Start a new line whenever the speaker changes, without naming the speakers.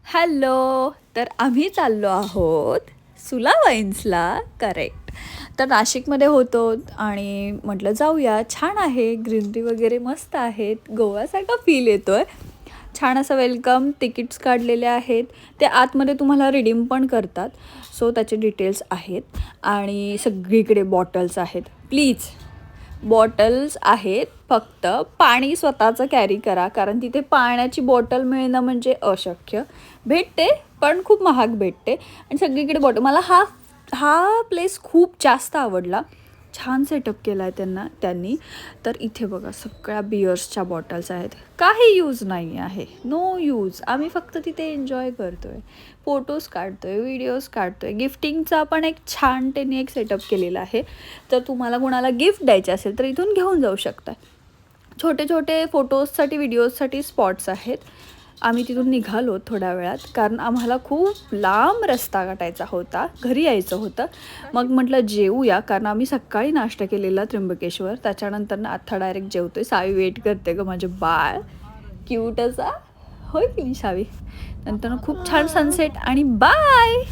Hello. तर आम्ही चाललो आहोत सुला वाईन्सला. करेक्ट. तर नाशिकमध्ये होतो आणि म्हटलं जाऊया, छान आहे, ग्रीनरी वगैरे मस्त आहेत, गोव्यासारखा फील येतो आहे. छान असं वेलकम तिकीट्स काढलेले आहेत. ते आतमध्ये तुम्हाला रिडीम पण करतात. सो त्याचे डिटेल्स आहेत आणि सगळीकडे बॉटल्स आहेत. प्लीज बॉटल्स आहेत, फक्त पाणी स्वतःचं कॅरी करा, कारण तिथे पाण्याची बॉटल मिळणं म्हणजे अशक्य. भेटते पण खूप महाग भेटते आणि सगळीकडे बॉटल. मला हा हा प्लेस खूप जास्त आवडला. छान सेटअप केला आहे त्यांनी. तर इथे बघा सगळ्या बियर्सच्या बॉटल्स आहेत. काही यूज नाही आहे, नो यूज. आम्ही फक्त तिथे एन्जॉय करतो आहे, फोटोज काढतो आहे, व्हिडिओज काढतो आहे. गिफ्टिंगचा पण एक छान त्यांनी एक सेटअप केलेला आहे. तर तुम्हाला कोणाला गिफ्ट द्यायचे असेल तर इथून घेऊन जाऊ शकता. छोटे छोटे फोटोजसाठी व्हिडिओजसाठी स्पॉट्स आहेत. आम्ही तिथून निघालो थोड्या वेळात, कारण आम्हाला खूप लांब रस्ता गाठायचा होता, घरी यायचं होतं. मग म्हटलं जेवूया, कारण आम्ही सकाळी नाश्ता केलेला त्र्यंबकेश्वर. त्याच्यानंतर ना आता डायरेक्ट जेवतोय. सावी वेट करते ग, माझे बाळ क्यूट असा. होय की नाही सावी. नंतर खूप छान सनसेट आणि बाय.